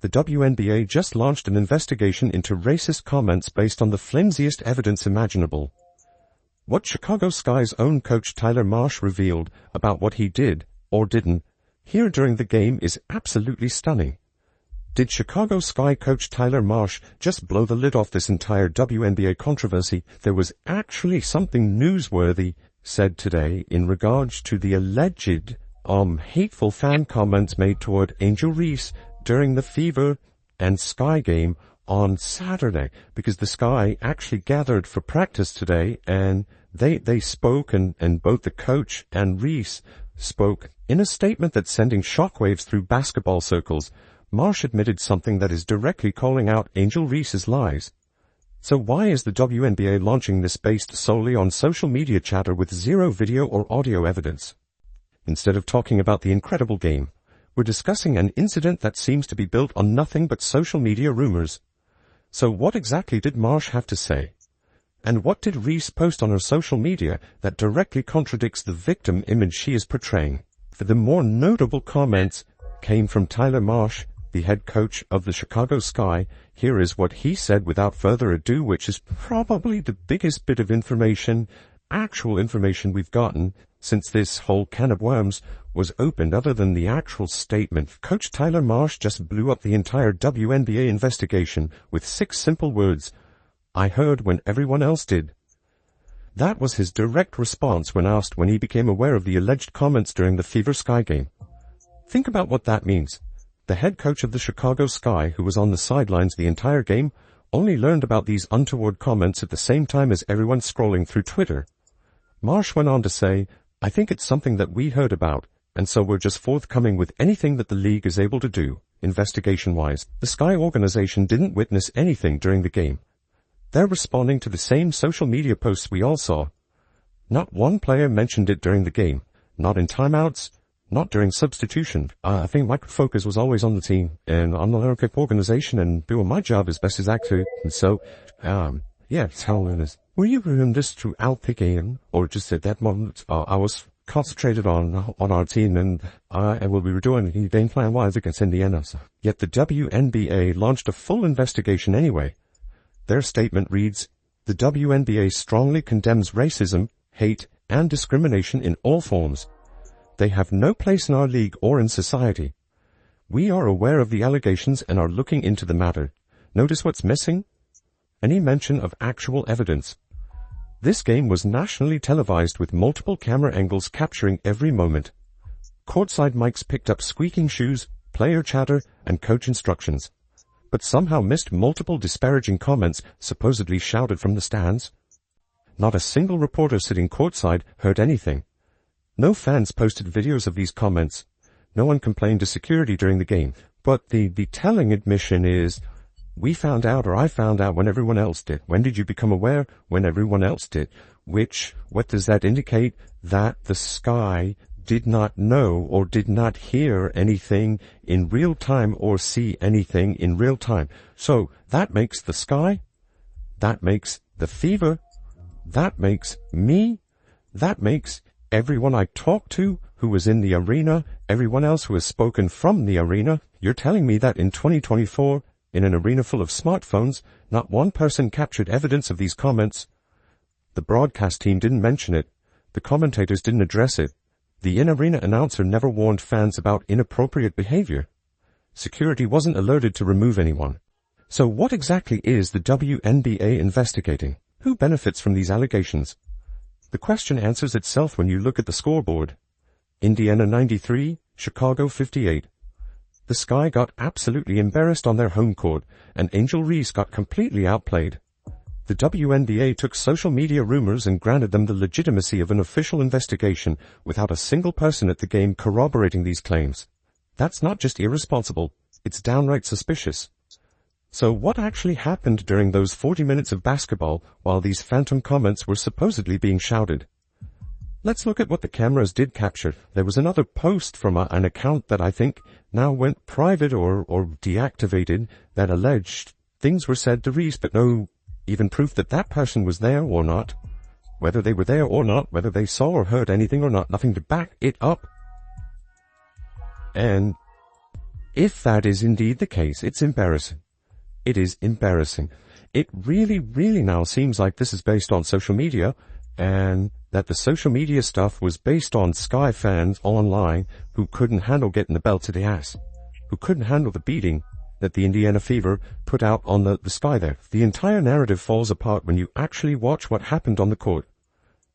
The WNBA just launched an investigation into racist comments based on the flimsiest evidence imaginable. What Chicago Sky's own coach Tyler Marsh revealed about what he did, or didn't, here during the game is absolutely stunning. Did Chicago Sky coach Tyler Marsh just blow the lid off this entire WNBA controversy? There was actually something newsworthy said today in regards to the alleged hateful fan comments made toward Angel Reese during the Fever and Sky game on Saturday, because the Sky actually gathered for practice today, and they spoke, and both the coach and Reese spoke. In a statement that's sending shockwaves through basketball circles, Marsh admitted something that is directly calling out Angel Reese's lies. So why is the WNBA launching this based solely on social media chatter with zero video or audio evidence? Instead of talking about the incredible game, we're discussing an incident that seems to be built on nothing but social media rumors. So what exactly did Marsh have to say? And what did Reese post on her social media that directly contradicts the victim image she is portraying? For the more notable comments came from Tyler Marsh, the head coach of the Chicago Sky. Here is what he said without further ado, which is probably the biggest bit of information, actual information we've gotten since this whole can of worms was opened, other than the actual statement. Coach Tyler Marsh just blew up the entire WNBA investigation with 6 simple words: "I heard when everyone else did." That was his direct response when asked when he became aware of the alleged comments during the Fever Sky game. Think about what that means. The head coach of the Chicago Sky, who was on the sidelines the entire game, only learned about these untoward comments at the same time as everyone scrolling through Twitter. Marsh went on to say, "I think it's something that we heard about, and so we're just forthcoming with anything that the league is able to do, investigation-wise." The Sky organization didn't witness anything during the game. They're responding to the same social media posts we all saw. Not one player mentioned it during the game, not in timeouts, not during substitution. I think my focus was always on the team and on the organization and doing my job as best as I could. And so, yeah, tell us. Were you doing this throughout the game, or just at that moment? I was concentrated on our team, and we were doing the game plan-wise against Indiana. So. Yet the WNBA launched a full investigation anyway. Their statement reads, "The WNBA strongly condemns racism, hate, and discrimination in all forms. They have no place in our league or in society. We are aware of the allegations and are looking into the matter. Notice what's missing? Any mention of actual evidence. This game was nationally televised with multiple camera angles capturing every moment. Courtside mics picked up squeaking shoes, player chatter, and coach instructions, but somehow missed multiple disparaging comments supposedly shouted from the stands. Not a single reporter sitting courtside heard anything. No fans posted videos of these comments. No one complained to security during the game. But the telling admission is, we found out, or I found out when everyone else did. When did you become aware? When everyone else did. What does that indicate? That the Sky did not know or did not hear anything in real time or see anything in real time. So that makes the Sky, that makes the Fever, that makes me, that makes everyone I talked to who was in the arena, everyone else who has spoken from the arena. You're telling me that in 2024, in an arena full of smartphones, not one person captured evidence of these comments? The broadcast team didn't mention it. The commentators didn't address it. The in-arena announcer never warned fans about inappropriate behavior. Security wasn't alerted to remove anyone. So what exactly is the WNBA investigating? Who benefits from these allegations? The question answers itself when you look at the scoreboard. Indiana 93, Chicago 58. The Sky got absolutely embarrassed on their home court, and Angel Reese got completely outplayed. The WNBA took social media rumors and granted them the legitimacy of an official investigation without a single person at the game corroborating these claims. That's not just irresponsible, it's downright suspicious. So what actually happened during those 40 minutes of basketball while these phantom comments were supposedly being shouted? Let's look at what the cameras did capture. There was another post from an account that I think now went private or deactivated that alleged things were said to Reese, but no even proof that that person was there or not. Whether they were there or not, whether they saw or heard anything or not, nothing to back it up. And If that is indeed the case, it's embarrassing. It is embarrassing. It really, really now seems like this is based on social media, and that the social media stuff was based on Sky fans online who couldn't handle getting the belt to the ass, who couldn't handle the beating that the Indiana Fever put out on the Sky there. The entire narrative falls apart when you actually watch what happened on the court.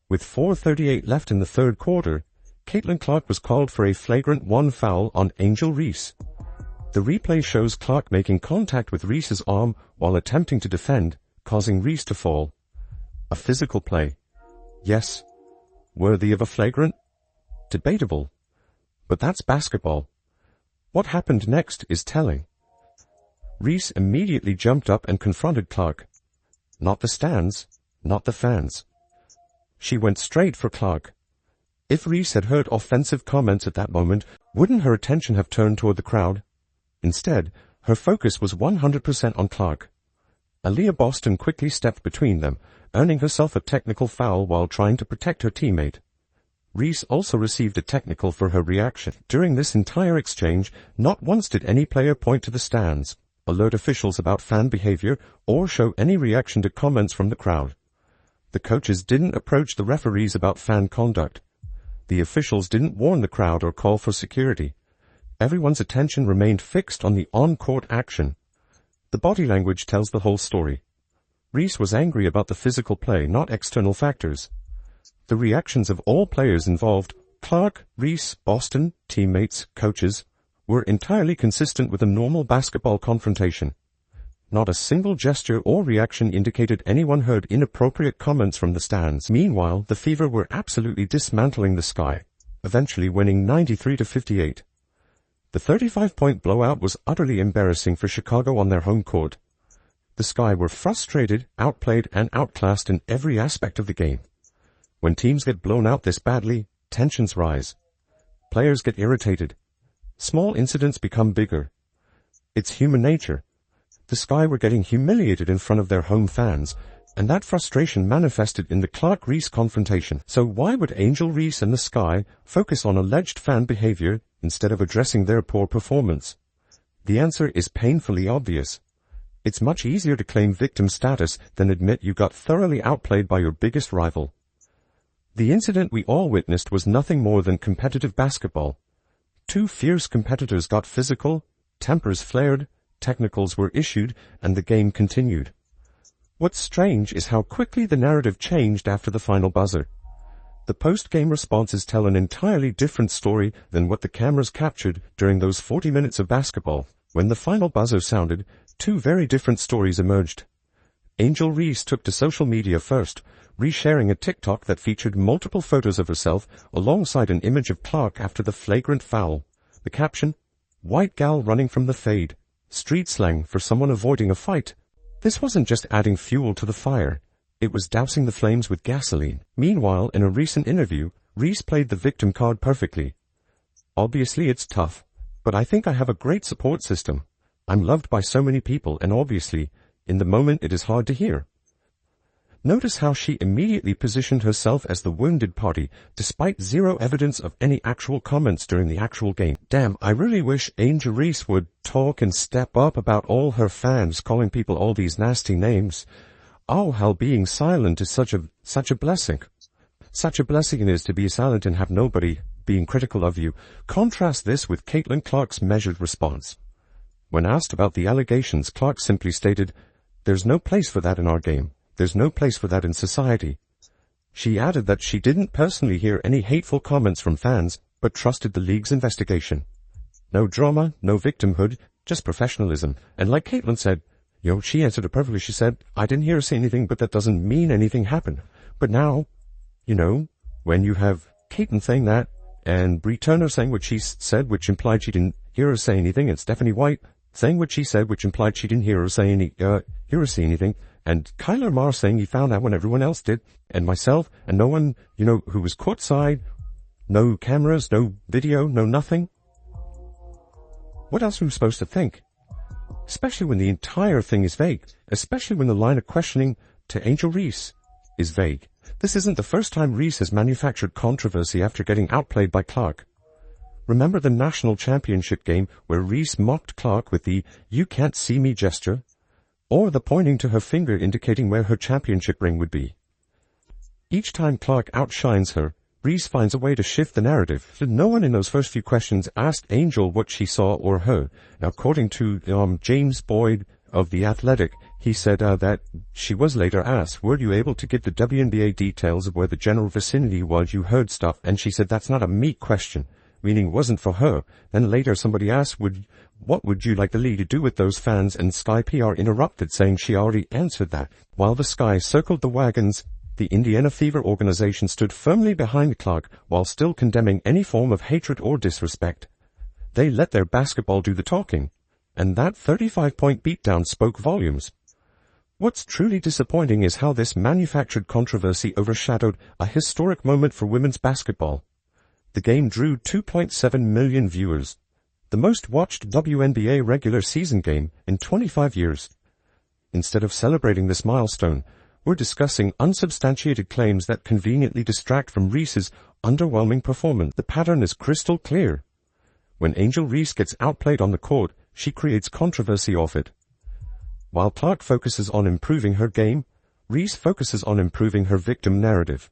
With 4:38 left in the third quarter, Caitlin Clark was called for a flagrant 1 foul on Angel Reese. The replay shows Clark making contact with Reese's arm while attempting to defend, causing Reese to fall. A physical play. Yes. Worthy of a flagrant? Debatable. But that's basketball. What happened next is telling. Reese immediately jumped up and confronted Clark. Not the stands, not the fans. She went straight for Clark. If Reese had heard offensive comments at that moment, wouldn't her attention have turned toward the crowd? Instead, her focus was 100% on Clark. Aaliyah Boston quickly stepped between them, earning herself a technical foul while trying to protect her teammate. Reese also received a technical for her reaction. During this entire exchange, not once did any player point to the stands, alert officials about fan behavior, or show any reaction to comments from the crowd. The coaches didn't approach the referees about fan conduct. The officials didn't warn the crowd or call for security. Everyone's attention remained fixed on the on-court action. The body language tells the whole story. Reese was angry about the physical play, not external factors. The reactions of all players involved, Clark, Reese, Boston, teammates, coaches, were entirely consistent with a normal basketball confrontation. Not a single gesture or reaction indicated anyone heard inappropriate comments from the stands. Meanwhile, the Fever were absolutely dismantling the Sky, eventually winning 93-58. The 35-point blowout was utterly embarrassing for Chicago on their home court. The Sky were frustrated, outplayed, and outclassed in every aspect of the game. When teams get blown out this badly, tensions rise. Players get irritated. Small incidents become bigger. It's human nature. The Sky were getting humiliated in front of their home fans, and that frustration manifested in the Clark-Reese confrontation. So why would Angel Reese and the Sky focus on alleged fan behavior instead of addressing their poor performance? The answer is painfully obvious. It's much easier to claim victim status than admit you got thoroughly outplayed by your biggest rival. The incident we all witnessed was nothing more than competitive basketball. Two fierce competitors got physical, tempers flared, technicals were issued, and the game continued. What's strange is how quickly the narrative changed after the final buzzer. The post-game responses tell an entirely different story than what the cameras captured during those 40 minutes of basketball. When the final buzzer sounded, two very different stories emerged. Angel Reese took to social media first, resharing a TikTok that featured multiple photos of herself alongside an image of Clark after the flagrant foul. The caption, "White gal running from the fade," street slang for someone avoiding a fight. This wasn't just adding fuel to the fire. It was dousing the flames with gasoline. Meanwhile, in a recent interview, Reese played the victim card perfectly. "Obviously it's tough, but I think I have a great support system. I'm loved by so many people, and obviously, in the moment it is hard to hear." Notice how she immediately positioned herself as the wounded party, despite zero evidence of any actual comments during the actual game. Damn, I really wish Angel Reese would talk and step up about all her fans calling people all these nasty names. Oh, how being silent is such a blessing. Such a blessing it is to be silent and have nobody being critical of you. Contrast this with Caitlin Clark's measured response. When asked about the allegations, Clark simply stated, "There's no place for that in our game. There's no place for that in society." She added that she didn't personally hear any hateful comments from fans, but trusted the league's investigation. No drama, no victimhood, just professionalism. And like Caitlin said, she answered it perfectly. She said, "I didn't hear her say anything, but that doesn't mean anything happened." But now, when you have Caitlin saying that, and Bree Turner saying what she said, which implied she didn't hear her say anything, and Stephanie White saying what she said, which implied she didn't hear her say anything, and Kyler Marr saying he found out when everyone else did, and myself, and no one, who was courtside, no cameras, no video, no nothing. What else are we supposed to think? Especially when the entire thing is vague, especially when the line of questioning to Angel Reese is vague. This isn't the first time Reese has manufactured controversy after getting outplayed by Clark. Remember the national championship game where Reese mocked Clark with the "you can't see me" gesture? Or the pointing to her finger indicating where her championship ring would be? Each time Clark outshines her, Reese finds a way to shift the narrative. No one in those first few questions asked Angel what she saw or heard. Now, according to James Boyd of The Athletic, he said that she was later asked, "Were you able to give the WNBA details of where the general vicinity was you heard stuff?" And she said that's not a me question, meaning it wasn't for her. Then later somebody asked, "What would you like the league to do with those fans?" And Sky PR interrupted, saying she already answered that. While the Sky circled the wagons, the Indiana Fever organization stood firmly behind Clark while still condemning any form of hatred or disrespect. They let their basketball do the talking, and that 35-point beatdown spoke volumes. What's truly disappointing is how this manufactured controversy overshadowed a historic moment for women's basketball. The game drew 2.7 million viewers, the most watched WNBA regular season game in 25 years. Instead of celebrating this milestone, we're discussing unsubstantiated claims that conveniently distract from Reese's underwhelming performance. The pattern is crystal clear. When Angel Reese gets outplayed on the court, she creates controversy off it. While Clark focuses on improving her game, Reese focuses on improving her victim narrative.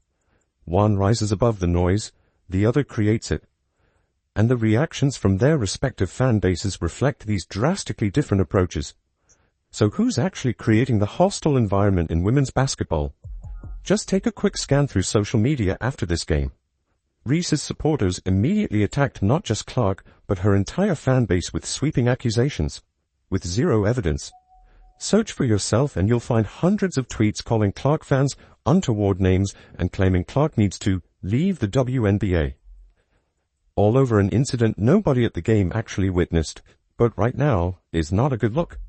One rises above the noise, the other creates it. And the reactions from their respective fan bases reflect these drastically different approaches. So who's actually creating the hostile environment in women's basketball? Just take a quick scan through social media after this game. Reese's supporters immediately attacked not just Clark, but her entire fan base with sweeping accusations, with zero evidence. Search for yourself and you'll find hundreds of tweets calling Clark fans untoward names and claiming Clark needs to leave the WNBA. All over an incident nobody at the game actually witnessed, but right now is not a good look.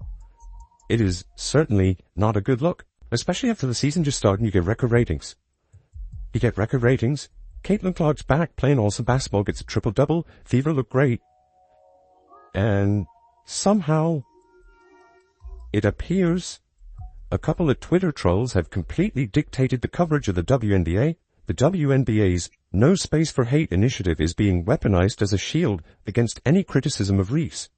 It is certainly not a good look, especially after the season just started and you get record ratings. Caitlin Clark's back playing awesome basketball, gets a triple-double, Fever look great. And somehow, it appears a couple of Twitter trolls have completely dictated the coverage of the WNBA. The WNBA's No Space for Hate initiative is being weaponized as a shield against any criticism of Reese.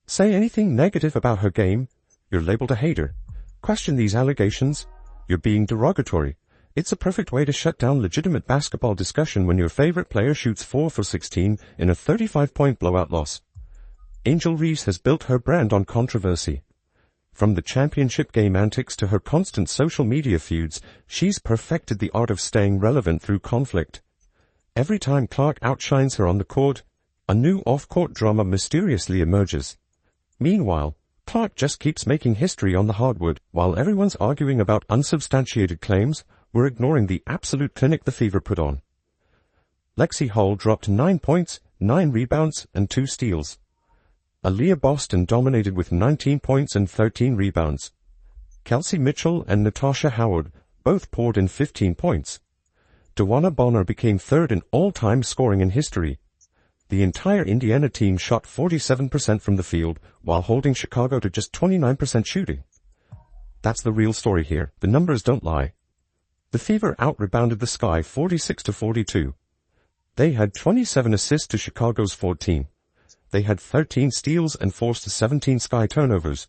Say anything negative about her game, you're labeled a hater. Question these allegations, you're being derogatory. It's a perfect way to shut down legitimate basketball discussion when your favorite player shoots 4 for 16 in a 35-point blowout loss. Angel Reese has built her brand on controversy. From the championship game antics to her constant social media feuds, she's perfected the art of staying relevant through conflict. Every time Clark outshines her on the court, a new off-court drama mysteriously emerges. Meanwhile, Clark just keeps making history on the hardwood. While everyone's arguing about unsubstantiated claims, we're ignoring the absolute clinic the Fever put on. Lexi Hull dropped 9 points, 9 rebounds, and 2 steals. Aaliyah Boston dominated with 19 points and 13 rebounds. Kelsey Mitchell and Natasha Howard both poured in 15 points. DeWanna Bonner became third in all-time scoring in history. The entire Indiana team shot 47% from the field, while holding Chicago to just 29% shooting. That's the real story here. The numbers don't lie. The Fever out-rebounded the Sky 46-42. They had 27 assists to Chicago's 14. They had 13 steals and forced 17 Sky turnovers.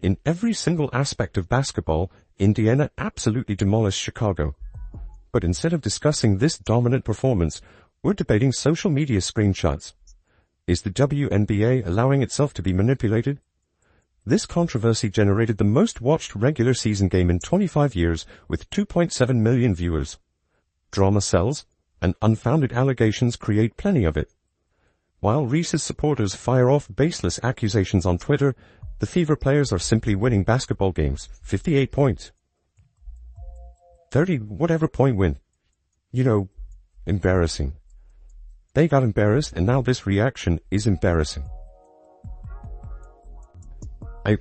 In every single aspect of basketball, Indiana absolutely demolished Chicago. But instead of discussing this dominant performance, we're debating social media screenshots. Is the WNBA allowing itself to be manipulated? This controversy generated the most watched regular season game in 25 years with 2.7 million viewers. Drama sells, and unfounded allegations create plenty of it. While Reese's supporters fire off baseless accusations on Twitter, the Fever players are simply winning basketball games. 58 points. 30 whatever point win. Embarrassing. They got embarrassed, and now this reaction is embarrassing. I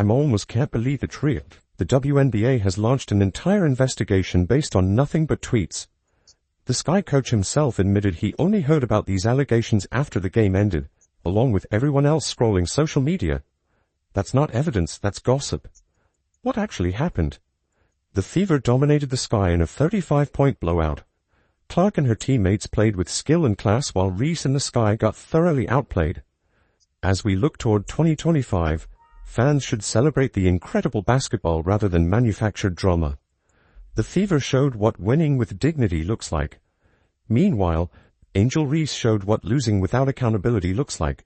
almost can't believe it's real. The WNBA has launched an entire investigation based on nothing but tweets. The Sky coach himself admitted he only heard about these allegations after the game ended, along with everyone else scrolling social media. That's not evidence, that's gossip. What actually happened? The Fever dominated the Sky in a 35-point blowout. Clark and her teammates played with skill and class while Reese and the Sky got thoroughly outplayed. As we look toward 2025, fans should celebrate the incredible basketball rather than manufactured drama. The Fever showed what winning with dignity looks like. Meanwhile, Angel Reese showed what losing without accountability looks like.